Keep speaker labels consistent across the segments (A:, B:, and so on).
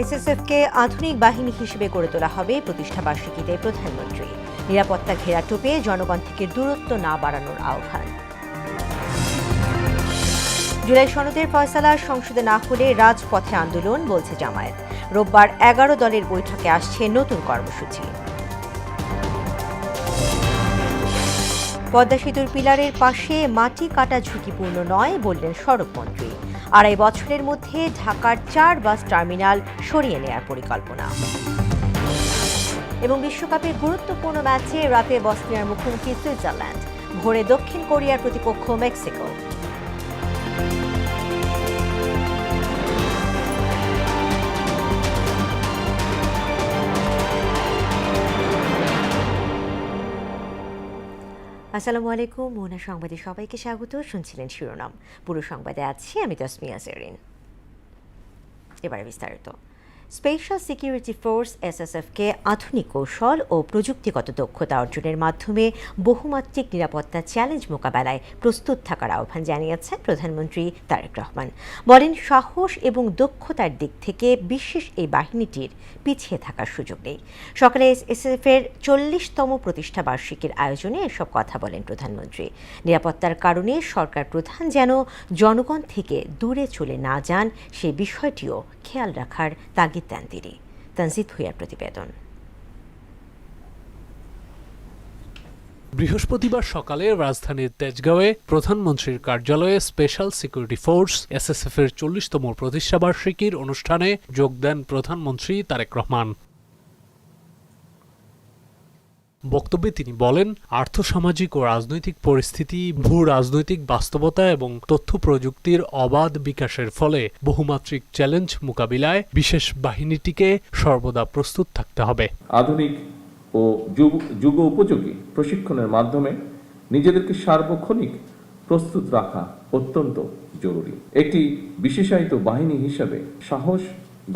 A: এসএসএফকে আধুনিক বাহিনী হিসেবে গড়ে তোলা হবে প্রতিষ্ঠাবার্ষিকীতে প্রধানমন্ত্রী। নিরাপত্তা ঘেরাটোপে জনগণ থেকে দূরত্ব না বাড়ানোর আহ্বান। জুলাই সনদের ফয়সালা সংসদে না হলে রাজপথে আন্দোলন, বলছে জামায়াত। রোববার 11 দলের বৈঠকে আসছে নতুন কর্মসূচি। পদ্মা সেতুর পিলারের পাশে মাটি কাটা ঝুঁকিপূর্ণ নয়, বললেন সড়কমন্ত্রী। 2.5 বছরের মধ্যে ঢাকার 4 বাস টার্মিনাল সরিয়ে নেয়ার পরিকল্পনা। এবং বিশ্বকাপের গুরুত্বপূর্ণ ম্যাচে রাতে বসনিয়ার মুখোমুখি সুইজারল্যান্ড, ভোরে দক্ষিণ কোরিয়ার প্রতিপক্ষ মেক্সিকো। আসসালামু আলাইকুম, মোহনা সংবাদে সবাইকে স্বাগত। শুনছিলেন শিরোনাম, পুরো সংবাদে আছি আমি তাসমিয়া জেরিন। এবারে বিস্তারিত। স্পেশাল সিকিউরিটি ফোর্স এসএসএফকে আধুনিক কৌশল ও প্রযুক্তিগত দক্ষতা অর্জনের মাধ্যমে বহুমাত্রিক নিরাপত্তা চ্যালেঞ্জ মোকাবেলায় প্রস্তুত থাকার আহ্বান জানিয়েছেন প্রধানমন্ত্রী তারেক রহমান। বলেন, সাহস এবং দক্ষতার দিক থেকে বিশেষ এই বাহিনীটির পিছিয়ে থাকার সুযোগ নেই। সকালে এসএসএফের 40তম প্রতিষ্ঠা বার্ষিকীর আয়োজনে এসব কথা বলেন প্রধানমন্ত্রী। নিরাপত্তার কারণে সরকার প্রধান যেন জনগণ থেকে দূরে চলে না যান, সে বিষয়টিও খেয়াল রাখার তাগিদ দেন তিনি। তানজিদ ভুঁইয়ার প্রতিবেদন।
B: বৃহস্পতিবার সকালে রাজধানীর তেজগাঁওয়ে প্রধানমন্ত্রীর কার্যালয়ে স্পেশাল সিকিউরিটি ফোর্স এসএসএফ এর 40তম প্রতিষ্ঠাবার্ষিকীর অনুষ্ঠানে যোগ দেন প্রধানমন্ত্রী তারেক রহমান। বক্তব্যে তিনি বলেন, আর্থসামাজিক ও রাজনৈতিক পরিস্থিতি, ভূ রাজনৈতিক বাস্তবতা এবং তথ্য প্রযুক্তির অবাধ বিকাশের ফলে বহুমাত্রিক চ্যালেঞ্জ মোকাবিলায় বিশেষ বাহিনীটিকে সর্বদা প্রস্তুত থাকতে হবে।
C: আধুনিক ও যুগ উপযোগী প্রশিক্ষণের মাধ্যমে নিজেদেরকে সার্বক্ষণিক প্রস্তুত রাখা অত্যন্ত জরুরি। একটি বিশেষায়িত বাহিনী হিসাবে সাহস,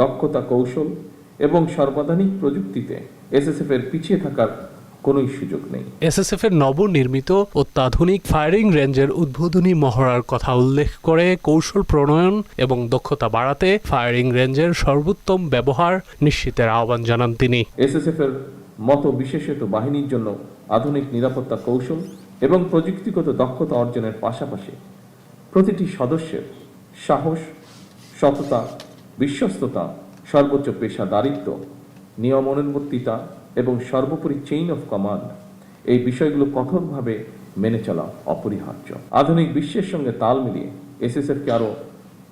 C: দক্ষতা, কৌশল এবং সর্বাধুনিক প্রযুক্তিতে এসএসএফ এর পিছিয়ে থাকার কোনো সুযোগ নেই।
B: এসএসএফ এর নবনির্মিত অত্যাধুনিক ফায়ারিং রেঞ্জের উদ্বোধনী মহড়ার কথা উল্লেখ করে কৌশল প্রণয়ন এবং দক্ষতা বাড়াতে ফায়ারিং রেঞ্জের সর্বোত্তম ব্যবহার নিশ্চিতের আহ্বান জানান তিনি।
C: এসএসএফ এর মতো বিশেষায়িত বাহিনীর জন্য আধুনিক নিরাপত্তা কৌশল এবং প্রযুক্তিগত দক্ষতা অর্জনের পাশাপাশি প্রতিটি সদস্যের সাহস, সততা, বিশ্বস্ততা, সর্বোচ্চ পেশাদারিত্ব, নিয়মানুবর্তিতা এবং সর্বোপরি চেইন অফ কমান্ড, এই বিষয়গুলো কঠোরভাবে মেনে চলা অপরিহার্য। আধুনিক বিশ্বের সঙ্গে তাল মিলিয়ে এসএসএফকে আরও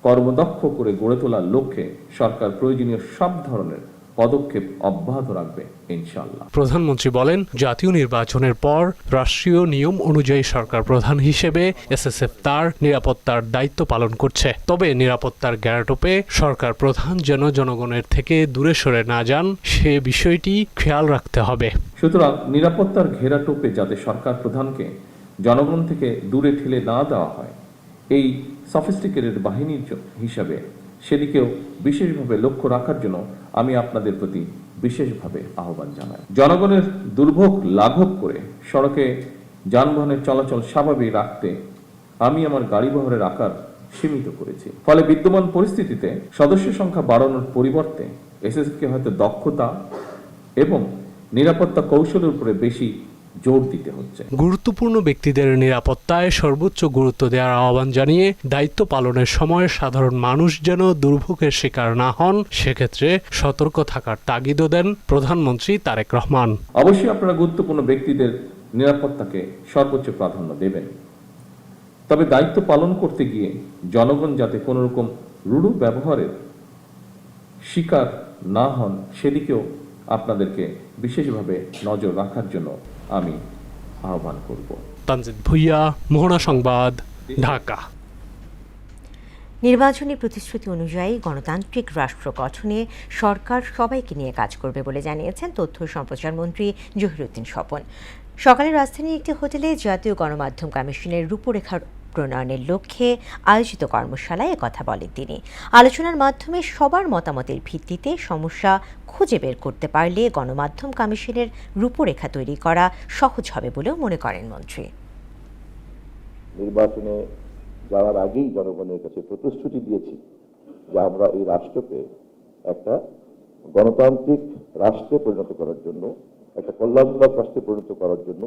C: কর্মদক্ষ করে গড়ে তোলার লক্ষ্যে সরকার প্রয়োজনীয় সব ধরনের পদক্ষেপ অব্যাহত রাখবে ইনশাআল্লাহ।
B: প্রধানমন্ত্রী বলেন, জাতীয় নির্বাচনের পর রাষ্ট্রীয় নিয়ম অনুযায়ী সরকার প্রধান হিসেবে এসএসএফ তার নিরাপত্তার দায়িত্ব পালন করছে। তবে নিরাপত্তার গ্যারাটোপে সরকার প্রধান যেন জনগণের থেকে দূরে সরে না যান, সে বিষয়টি খেয়াল রাখতে হবে।
C: সুতরাং নিরাপত্তার ঘেরাটোপে যাতে সরকার প্রধানকে জনগণ থেকে দূরে ঠেলে না দেওয়া হয়, এই সফিস্টিকেটেড বাহিনীর হিসাবে সেদিকেও বিশেষভাবে লক্ষ্য রাখার জন্য আমি আপনাদের প্রতি বিশেষভাবে আহ্বান জানাই। জনগণের দুর্ভোগ লাঘব করে সড়কে যানবাহনের চলাচল স্বাভাবিক রাখতে আমি আমার গাড়িবহরের আকার সীমিত করেছি। ফলে বিদ্যমান পরিস্থিতিতে সদস্য সংখ্যা বাড়ানোর পরিবর্তে এসএসএফকে হয়তো দক্ষতা এবং নিরাপত্তা কৌশলের উপরে বেশি জোর দিতে হচ্ছে।
B: গুরুত্বপূর্ণ ব্যক্তিদের নিরাপত্তায় সর্বোচ্চ গুরুত্ব দেওয়ার আহ্বান জানিয়ে দায়িত্ব পালনের সময় সাধারণ মানুষ যেন দুর্ভোগের শিকার না হন, সেক্ষেত্রে সতর্ক থাকার তাগিদও দেন প্রধানমন্ত্রী তারেক রহমান।
C: অবশ্যই আপনারা গুরুত্বপূর্ণ ব্যক্তিদের নিরাপত্তাকে সর্বোচ্চ প্রাধান্য দেবেন, তবে দায়িত্ব পালন করতে গিয়ে জনগণ যাতে কোনো রকম রূঢ় ব্যবহারের শিকার না হন, সেদিকেও আপনাদেরকে বিশেষভাবে নজর রাখার জন্য আমি আহ্বান করব।
B: তানজিদ ভুঁইয়া, মোহনা সংবাদ, ঢাকা।
A: নির্বাচনী প্রতিশ্রুতি অনুযায়ী গণতান্ত্রিক রাষ্ট্র গঠনে সরকার সবাইকে নিয়ে কাজ করবে বলে জানিয়েছেন তথ্য সম্প্রচার মন্ত্রী জহিরুদ্দিন স্বপন। সকালে রাজধানীর একটি হোটেলে জাতীয় গণমাধ্যম কমিশনের রূপরেখা প্রণয়নের লক্ষ্যে আয়োজিত কর্মশালায় একথা বলেন তিনি। আলোচনার মাধ্যমে সবার মতামতের ভিত্তিতে সমস্যা খুঁজে বের করতে পারলে গণমাধ্যম কমিশনের রূপরেখা তৈরি করা সহজ হবে বলেও মনে করেন মন্ত্রী।
D: নির্বাচনে যাওয়ার আগেই জনগণের কাছে প্রতিশ্রুতি দিয়েছি যে আমরা এই রাষ্ট্রকে একটা গণতান্ত্রিক রাষ্ট্রে পরিণত করার জন্য, একটা কল্যাণমূলক রাষ্ট্রে পরিণত করার জন্য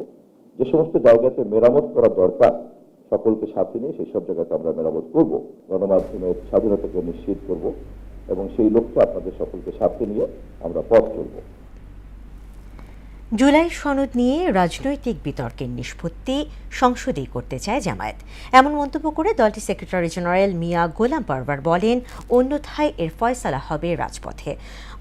D: যে সমস্ত জায়গাতে মেরামত করা দরকার, সকলকে সাথে নিয়ে সেই সব জায়গাতে আমরা মেরামত করব। গণমাধ্যমের স্বাধীনতাকে নিশ্চিত করব এবং সেই লক্ষ্যে আপনাদের সকলকে সাথে নিয়ে আমরা পথ চলব।
A: জুলাই সনদ নিয়ে রাজনৈতিক বিতর্কের নিষ্পত্তি সংসদেই করতে চায় জামায়াত। এমন মন্তব্য করে দলটির সেক্রেটারি জেনারেল মিয়া গোলাম পারভার বলেন, অন্যথায় এর ফয়সালা হবে রাজপথে।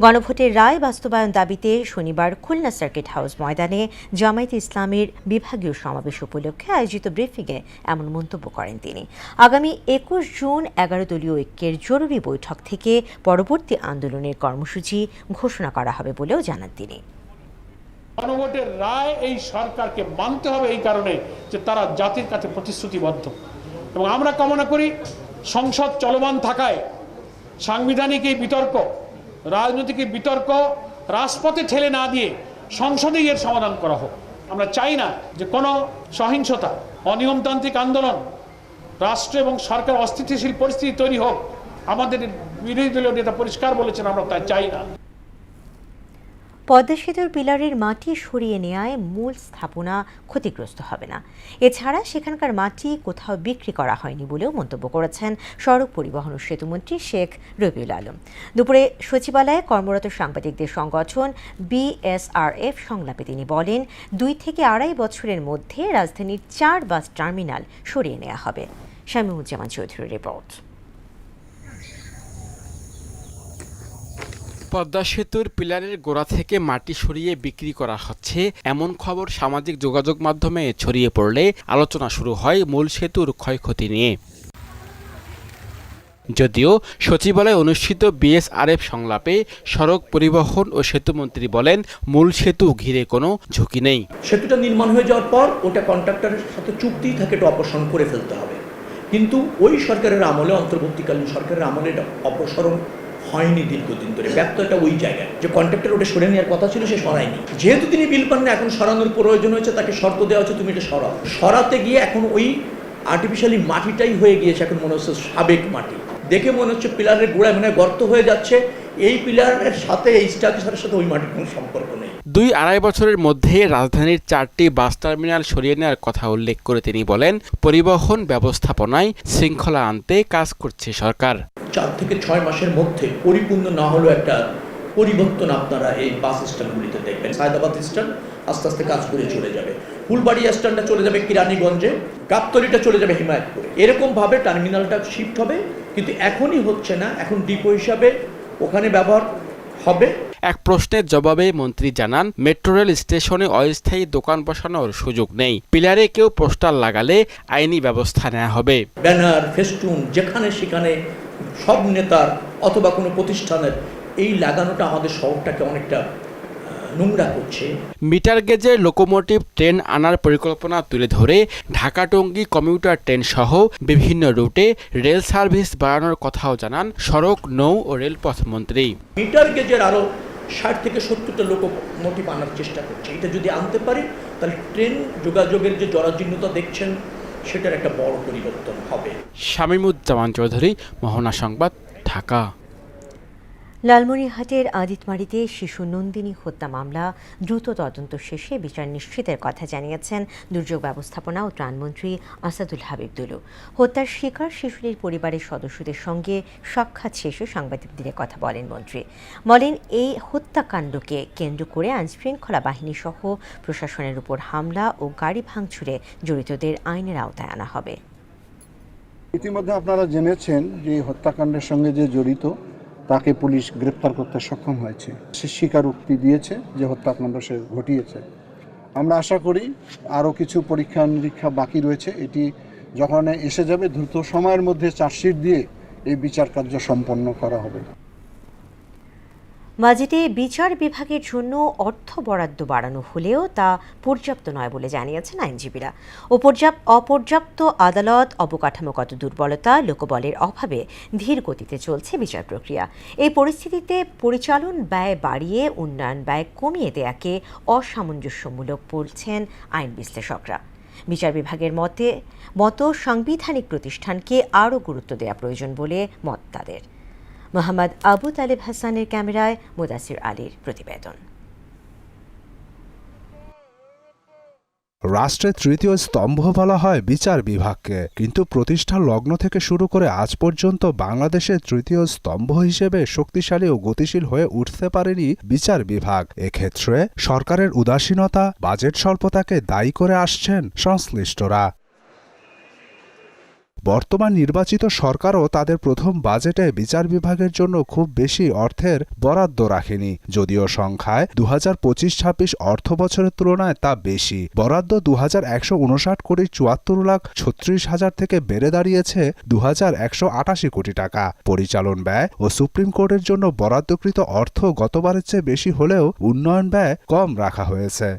A: গণভোটের রায় বাস্তবায়ন দাবিতে শনিবার খুলনা সার্কিট হাউস ময়দানে জামায়াতে ইসলামীর বিভাগীয় সমাবেশ উপলক্ষে আয়োজিত ব্রিফিংয়ে এমন মন্তব্য করেন তিনি। আগামী 21 জুন 11 দলীয় ঐক্যের জরুরি বৈঠক থেকে পরবর্তী আন্দোলনের কর্মসূচি ঘোষণা করা হবে বলেও জানান তিনি।
E: গণভোটের রায় এই সরকারকে মানতে হবে এই কারণে যে তারা জাতির কাছে প্রতিশ্রুতিবদ্ধ, এবং আমরা কামনা করি সংসদ চলমান থাকায় সাংবিধানিক এই বিতর্ক, রাজনৈতিক এই বিতর্ক রাজপথে ঠেলে না দিয়ে সংসদেই এর সমাধান করা হোক। আমরা চাই না যে কোনো সহিংসতা, অনিয়মতান্ত্রিক আন্দোলন, রাষ্ট্র এবং সরকার অস্থিতিশীল পরিস্থিতি তৈরি হোক। আমাদের বিরোধী দলীয় নেতা পরিষ্কার বলেছেন, আমরা তা চাই না।
A: পদ্মা সেতুর পিলারের মাটি সরিয়ে নেওয়ায় মূল স্থাপনা ক্ষতিগ্রস্ত হবে না। এছাড়া সেখানকার মাটি কোথাও বিক্রি করা হয়নি বলেও মন্তব্য করেছেন সড়ক পরিবহন ও সেতুমন্ত্রী শেখ রবিউল আলম। দুপুরে সচিবালয়ে কর্মরত সাংবাদিকদের সংগঠন BSRF সংলাপে তিনি বলেন, 2 থেকে 2.5 বছরের মধ্যে রাজধানীর 4 বাস টার্মিনাল সরিয়ে নেওয়া হবে। শামীমুজ্জামান চৌধুরীর রিপোর্ট।
F: পদ্মা সেতুর পিলারের গোড়া থেকে মাটি সরিয়ে বিক্রি করা হচ্ছে এমন খবর সামাজিক যোগাযোগ মাধ্যমে ছড়িয়ে পড়লে আলোচনা শুরু হয় মূল সেতুর ক্ষয়ক্ষতি নিয়ে। যদিও সচিবালয়ে অনুষ্ঠিত BSRF সংলাপে সড়ক পরিবহন ও সেতুমন্ত্রী বলেন, মূল সেতু ঘিরে কোনো ঝুঁকি নেই।
G: সেতুটা নির্মাণ হয়ে যাওয়ার পর ওটা কন্ট্রাক্টরের সাথে চুক্তি থাকে, এটা অপসারণ করে ফেলতে হবে। কিন্তু ওই সরকারের আমলে, অন্তর্বর্তীকালীন সরকারের আমলে এটা অপসারণ হয়নি দীর্ঘদিন ধরে। ব্যর্থতা ওই জায়গায় যে কন্ট্রাক্টর ওটা সরে নেওয়ার কথা ছিল, সে সরায়নি। যেহেতু তিনি বিল পান না, এখন সরানোর প্রয়োজন হয়েছে, তাকে শর্ত দেওয়া হচ্ছে তুমি এটা সরাও। সরাতে গিয়ে এখন ওই আর্টিফিশিয়ালি মাটিটাই হয়ে গিয়েছে, এখন মনে হচ্ছে সাবেক মাটি। দেখে মনে হচ্ছে পিলারের গোড়ায় মানে গর্ত হয়ে যাচ্ছে। এই পিলারের সাথে, এই স্ট্রাকচারের সাথে ওই মাটির কোনো সম্পর্ক নেই।
F: 2-2.5 বছরের মধ্যে রাজধানীর 4টি বাস টার্মিনাল সরিয়ে নেওয়ার কথা উল্লেখ করে তিনি বলেন, পরিবহন ব্যবস্থাপনায় শৃঙ্খলা আনতে কাজ করছে সরকার।
G: 4 থেকে 6 মাসের মধ্যে পরিপূর্ণ না হলেও একটা পরিবর্তন আপনারা এই বাস স্ট্যান্ডগুলিতে দেখবেন। সায়দাবাদ স্ট্যান্ড আস্তে আস্তে কাজ করে চলে যাবে, ফুলবাড়ি স্ট্যান্ডটা চলে যাবে কিরানীগঞ্জে, গাবতলীটা চলে যাবে হিমায়তপুরে। এরকমভাবে টার্মিনালটা শিফট হবে, কিন্তু এখনই হচ্ছে না। এখন ডিপো হিসাবে ওখানে ব্যবহার হবে।
F: এক প্রশ্নের জবাবে মন্ত্রী জানান, মেট্রো রেল স্টেশনে অস্থায়ী দোকান বসানোর সুযোগ নেই। পিলারে কেউ পোস্টার লাগালে আইনি ব্যবস্থা নেওয়া হবে।
G: ব্যানার, ফেস্টুন যেখানে সেখানে সব নেতার অথবা কোনো প্রতিষ্ঠানের এই লাগানোটা আমাদের শহরটাকে অনেকটা নোংরা করছে।
F: মিটার গেজের লোকোমোটিভ ট্রেন আনার পরিকল্পনা তুলে ধরে ঢাকা টঙ্গী কমিউটার ট্রেন সহ বিভিন্ন রুটে রেল সার্ভিস বাড়ানোর কথাও জানান সড়ক, নৌ ও রেলপথ মন্ত্রী।
G: মিটার গেজের আরও 60 থেকে 70টা লোকোমোটিভ আনার চেষ্টা করছে। এটা যদি আনতে পারি তাহলে ট্রেন যোগাযোগের যে জরাজীর্ণতা দেখছেন সেটার একটা বড় পরিবর্তন হবে।
F: শামীমুজ্জামান চৌধুরী, মোহনা সংবাদ, ঢাকা।
A: লালমনিরহাটের আদিতমারিতে শিশু নন্দিনী হত্যা মামলা দ্রুত তদন্ত শেষে বিচার নিশ্চিতের কথা জানিয়েছেন দুর্যোগ ব্যবস্থাপনা ও ত্রাণমন্ত্রী আসাদুল হাবিব দুলু। হত্যার শিকার শিশুটির পরিবারের সদস্যদের সঙ্গে সাক্ষাৎ শেষে সাংবাদিকদের কথা বলেন মন্ত্রী। বলেন, এই হত্যাকাণ্ডকে কেন্দ্র করে আইনশৃঙ্খলা বাহিনী সহ প্রশাসনের উপর হামলা ও গাড়ি ভাঙচুরে জড়িতদের আইনের আওতায় আনা হবে।
H: ইতিমধ্যে আপনারা জেনেছেন যে হত্যাকাণ্ডের সঙ্গে যে জড়িত তাকে পুলিশ গ্রেপ্তার করতে সক্ষম হয়েছে। সে স্বীকারোক্তি দিয়েছে যে হত্যাকাণ্ড সে ঘটিয়েছে। আমরা আশা করি আরও কিছু পরীক্ষা নিরীক্ষা বাকি রয়েছে। এটি যখন এসে যাবে দ্রুত সময়ের মধ্যে চার্জশিট দিয়ে এই বিচার কার্য সম্পন্ন করা হবে।
A: বাজেটে বিচার বিভাগের জন্য অর্থ বরাদ্দ বাড়ানো হলেও তা পর্যাপ্ত নয় বলে জানিয়েছেন আইনজীবীরা। অপর্যাপ্ত আদালত, অবকাঠামোগত দুর্বলতা, লোকবলের অভাবে ধীর গতিতে চলছে বিচার প্রক্রিয়া। এই পরিস্থিতিতে পরিচালন ব্যয় বাড়িয়ে উন্নয়ন ব্যয় কমিয়ে দেয়াকে অসামঞ্জস্যমূলক বলছেন আইন বিশ্লেষকরা। বিচার বিভাগের মতো সাংবিধানিক প্রতিষ্ঠানকে আরও গুরুত্ব দেওয়া প্রয়োজন বলে মত তাদের। মোহাম্মদ আবু তালেব হাসানের ক্যামেরায় মুদাসির আলীর প্রতিবেদন।
I: রাষ্ট্রের তৃতীয় স্তম্ভ বলা হয় বিচার বিভাগকে, কিন্তু প্রতিষ্ঠার লগ্ন থেকে শুরু করে আজ পর্যন্ত বাংলাদেশের তৃতীয় স্তম্ভ হিসেবে শক্তিশালী ও গতিশীল হয়ে উঠতে পারেনি বিচার বিভাগ। এক্ষেত্রে সরকারের উদাসীনতা, বাজেট স্বল্পতাকে দায়ী করে আসছেন সংশ্লিষ্টরা। বর্তমান নির্বাচিত সরকারও তাদের প্রথম বাজেটে বিচার বিভাগের জন্য খুব বেশি অর্থের বরাদ্দ রাখেনি, যদিও সংখ্যায় 2025-26 অর্থ বছরের তুলনায় তা বেশি। বরাদ্দ 2159 কোটি 74,36,000 থেকে বেড়ে দাঁড়িয়েছে 2188 কোটি টাকা। পরিচালন ব্যয় ও সুপ্রিম কোর্টের জন্য বরাদ্দকৃত অর্থ গতবারের চেয়ে বেশি হলেও উন্নয়ন ব্যয় কম রাখা হয়েছে।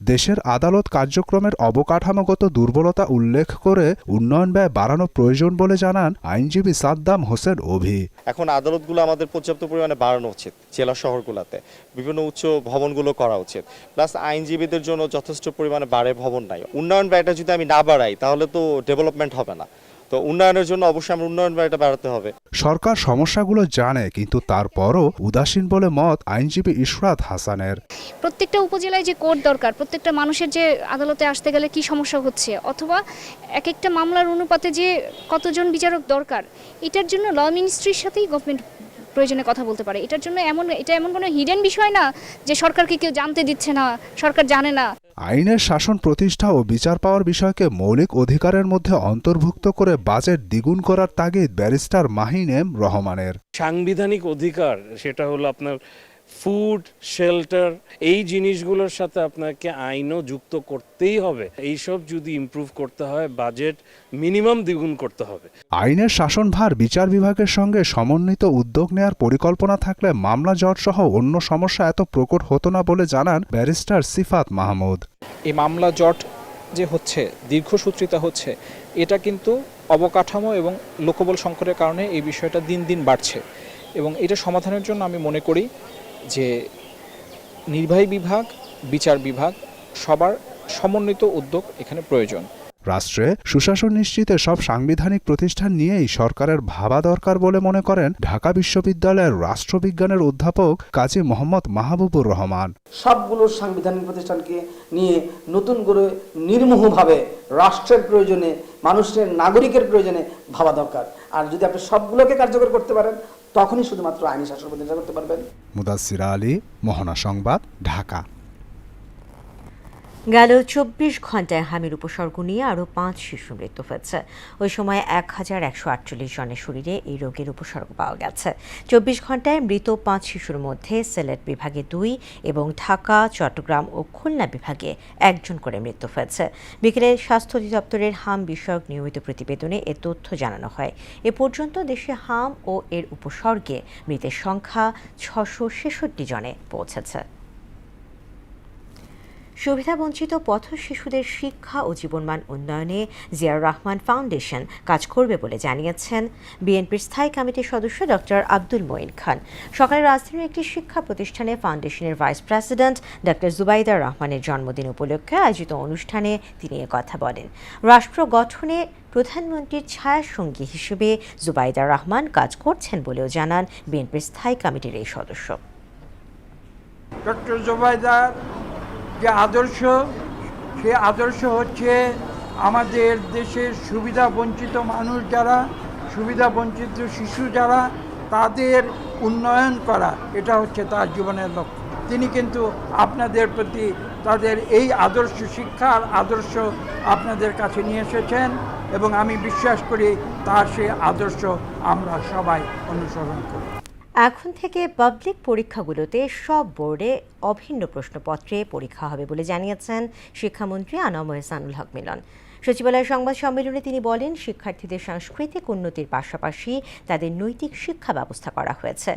I: দেশের আদালত কার্যক্রমের অবকাঠামোগত দুর্বলতা উল্লেখ করে উন্নয়ন ব্যয় বাড়ানো প্রয়োজন বলে জানান আইনজীবী সাদ্দাম হোসেন অভি।
J: এখন আদালতগুলো আমাদের পর্যাপ্ত পরিমাণে বাড়ানো উচিত, জেলা শহরগুলোতে বিভিন্ন উচ্চ ভবনগুলো করা উচিত, প্লাস আইনজীবীদের জন্য যথেষ্ট পরিমাণে বাড়ে ভবন নাই। উন্নয়ন ব্যয়টা যদি আমি না বাড়াই তাহলে তো ডেভেলপমেন্ট হবে না। তো উন্নয়নের জন্য অবশ্যই আমরা উন্নয়ন ব্যয়টা বাড়াতে হবে।
I: সরকার সমস্যাগুলো জানে, কিন্তু তারপরও উদাসীন বলে মত আইনজীবী ইশরাত হাসানের।
K: প্রত্যেকটা উপজেলায় যে কোর্ট দরকার, প্রত্যেকটা মানুষের যে আদালতে আসতে গেলে কি সমস্যা হচ্ছে, অথবা এক একটা মামলার অনুপাতে যে কতজন বিচারক দরকার, এটার জন্য ল মিনিস্ট্রির সাথেই গভর্নমেন্ট প্রয়োজনে কথা বলতে পারে। এটার জন্য এটা এমন কোনো হিডেন বিষয় না যে সরকারকে কেউ জানতে দিচ্ছে না, সরকার জানে না।
I: আইনের শাসন প্রতিষ্ঠা ও বিচার পাওয়ার বিষয়কে মৌলিক অধিকারের মধ্যে অন্তর্ভুক্ত করে বাজেট দ্বিগুণ করার তাগিদ ব্যারিস্টার মাহিন এম রহমানের।
L: সাংবিধানিক অধিকার, সেটা হলো আপনার ফুড, শেল্টার, এই জিনিসগুলোর সাথে আপনাকে আইনও যুক্ত করতেই হবে। এইসব যদি ইমপ্রুভ করতে হয়, বাজেট মিনিমাম দ্বিগুণ করতে হবে।
I: আইনের শাসনভার বিচার বিভাগের সঙ্গে সমন্বিত উদ্যোগ নেয়ার পরিকল্পনা থাকলে মামলা জট সহ অন্য সমস্যা এত প্রকট হতো না বলে জানান ব্যারিস্টার সিফাত মাহমুদ।
M: এই মামলা জট যে হচ্ছে, দীর্ঘসূত্রিতা হচ্ছে, এটা কিন্তু অবকাঠামো এবং লোকবল সংকটের কারণে এই বিষয়টা দিন দিন বাড়ছে, এবং এটা সমাধানের জন্য আমি মনে করি যে নির্বাহী বিভাগ, বিচার বিভাগ সবার সমন্বিত উদ্যোগ এখানে প্রয়োজন।
I: রাষ্ট্রে সুশাসন নিশ্চিতে সব সাংবিধানিক প্রতিষ্ঠান নিয়েই সরকারের ভাবা দরকার বলে মনে করেন ঢাকা বিশ্ববিদ্যালয়ের রাষ্ট্রবিজ্ঞানের অধ্যাপক কাজী মোহাম্মদ মাহবুবুর রহমান।
N: সবগুলো সাংবিধানিক প্রতিষ্ঠানকে নিয়ে নতুন করে নির্মোহভাবে রাষ্ট্রের প্রয়োজনে, মানুষের নাগরিকের প্রয়োজনে ভাবা দরকার। আর যদি আপনি সবগুলোকে কার্যকর করতে পারেন, তখনই শুধুমাত্র আইনি শাসন প্রতিষ্ঠা করতে পারবেন।
I: মুদাসসির আলী, মোহনা সংবাদ, ঢাকা।
A: গেল 24 ঘন্টায় হামির উপসর্গ নিয়ে আরও 5 শিশু মৃত্যু হয়েছে। ওই সময় 1148 জনের শরীরে এই রোগের উপসর্গ পাওয়া গেছে। 24 ঘন্টায় মৃত 5 শিশুর মধ্যে সিলেট বিভাগে 2 এবং ঢাকা, চট্টগ্রাম ও খুলনা বিভাগে 1 করে মৃত্যু হয়েছে। বিকেলে স্বাস্থ্য অধিদপ্তরের হাম বিষয়ক নিয়মিত প্রতিবেদনে এ তথ্য জানানো হয়। এ পর্যন্ত দেশে হাম ও এর উপসর্গে মৃতের সংখ্যা 666 জনে পৌঁছেছে। সুবিধাবঞ্চিত পথ শিশুদের শিক্ষা ও জীবনমান উন্নয়নে জিয়াউর রহমান ফাউন্ডেশন কাজ করবে বলে জানিয়েছেন বিএনপির স্থায়ী কমিটির সদস্য ডক্টর আব্দুল মঈন খান। সকালে রাজধানীর একটি শিক্ষা প্রতিষ্ঠানে ফাউন্ডেশনের ভাইস প্রেসিডেন্ট ডক্টর জুবাইদা রহমানের জন্মদিন উপলক্ষে আয়োজিত অনুষ্ঠানে তিনি কথা বলেন। রাষ্ট্র গঠনে প্রধানমন্ত্রীর ছায়াসঙ্গী হিসেবে জুবাইদা রহমান কাজ করছেন বলেও জানান বিএনপির স্থায়ী কমিটির এই সদস্য।
O: ডক্টর জুবাইদার যে আদর্শ, সে আদর্শ হচ্ছে আমাদের দেশের সুবিধা বঞ্চিত মানুষ যারা, সুবিধা বঞ্চিত শিশু যারা, তাদের উন্নয়ন করা, এটা হচ্ছে তার জীবনের লক্ষ্য। তিনি কিন্তু আপনাদের প্রতি তাদের এই আদর্শ, শিক্ষার আদর্শ আপনাদের কাছে নিয়ে এসেছেন, এবং আমি বিশ্বাস করি তার সেই আদর্শ আমরা সবাই অনুসরণ করি।
A: এখন থেকে পাবলিক পরীক্ষাগুলোতে সব বোর্ডে অভিন্ন প্রশ্নপত্রে পরীক্ষা হবে বলে জানিয়েছেন শিক্ষামন্ত্রী আনোয়ার এহসানুল হক মিলন। সচিবালয়ের সংবাদ সম্মেলনে তিনি বলেন, শিক্ষার্থীদের সাংস্কৃতিক উন্নতির পাশাপাশি তাদের নৈতিক শিক্ষা ব্যবস্থা করা হয়েছে।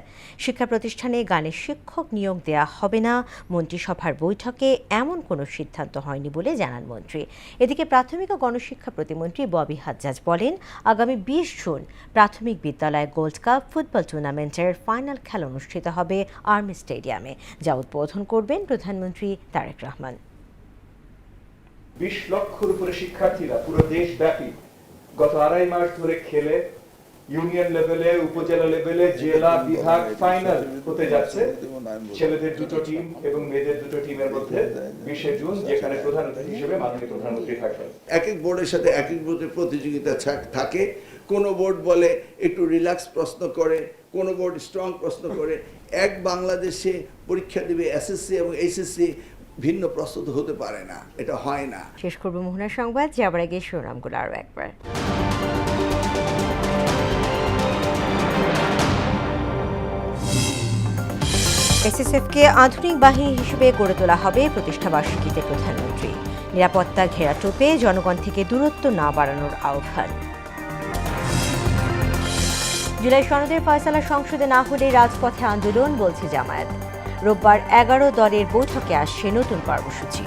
A: শিক্ষা প্রতিষ্ঠানে গানের শিক্ষক নিয়োগ দেওয়া হবে না, মন্ত্রিসভার বৈঠকে এমন কোনো সিদ্ধান্ত হয়নি বলে জানান মন্ত্রী। এদিকে প্রাথমিক ও গণশিক্ষা প্রতিমন্ত্রী ববি হাজ্জাজ বলেন, আগামী 20 জুন প্রাথমিক বিদ্যালয় গোল্ড কাপ ফুটবল টুর্নামেন্টের ফাইনাল খেলা অনুষ্ঠিত হবে আর্মি স্টেডিয়ামে, যা উদ্বোধন করবেন প্রধানমন্ত্রী তারেক রহমান।
P: 20 লক্ষের উপরে শিক্ষার্থীরা পুরো দেশব্যাপী গত 2.5 মাস ধরে খেলে ইউনিয়ন লেভেলে, উপজেলা লেভেলে, জেলা, বিভাগ ফাইনাল হতে যাচ্ছে ছেলেদের 2টো টিম এবং মেয়েদের 2টো টিমের মধ্যে 20 জুন, যেখানে প্রধান অতিথি হিসেবে মাননীয় প্রধানমন্ত্রী থাকবেন।
Q: এক এক বোর্ডের সাথে এক এক বোর্ডের প্রতিযোগিতা থাকে। কোনো বোর্ড বলে একটু রিল্যাক্স প্রশ্ন করে, কোনো বোর্ড স্ট্রং প্রশ্ন করে। এক বাংলাদেশে পরীক্ষা দিবে এসএসসি এবং এইচএসসি, ভিন্ন প্রস্তুত হতে পারে না, এটা হয় না।
A: শেষ করব মোহনার সংবাদ, যাবার আগে শিরোনামগুলো আরও একবার। এসএসএফকে আধুনিক বাহিনী হিসেবে গড়ে তোলা হবে প্রতিষ্ঠাবার্ষিকীতে প্রধানমন্ত্রী। নিরাপত্তা ঘেরাটোপে জনগণ থেকে দূরত্ব না বাড়ানোর আহ্বান। জুলাই সনদের ফয়সালা সংসদে না হলে রাজপথে আন্দোলন, বলছে জামায়াত। রোববার 11 দলের বৈঠকে আসছে নতুন কর্মসূচি।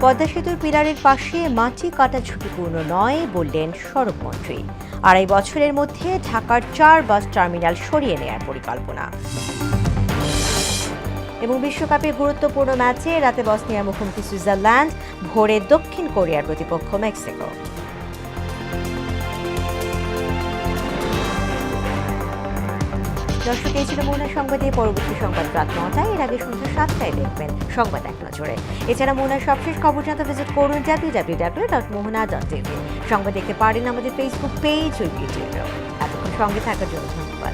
A: পদ্মা সেতুর পিলারের পাশে মাটি কাটা ঝুঁকিপূর্ণ নয়, বললেন সড়কমন্ত্রী। 2.5 বছরের মধ্যে ঢাকার 4 বাস টার্মিনাল সরিয়ে নেয়ার পরিকল্পনা। এবং বিশ্বকাপের গুরুত্বপূর্ণ ম্যাচে রাতে বসনিয়ার মুখোমুখি সুইজারল্যান্ড, ভোরে দক্ষিণ কোরিয়ার প্রতিপক্ষ মেক্সিকো। দর্শক, এই ছিল মোহনা সংবাদে। পরবর্তী সংবাদ রাত 9টায়, এর আগে সন্ধ্যা 7টায় দেখবেন সংবাদ এক নজরে। এছাড়া মোহনার সবশেষ খবর জানতে ভিজিট করুন www.mohana.tv। সংবাদ দেখতে পারেন আমাদের ফেসবুক পেজ ও ইউটিউবেও। এতক্ষণ সঙ্গে থাকার জন্য ধন্যবাদ।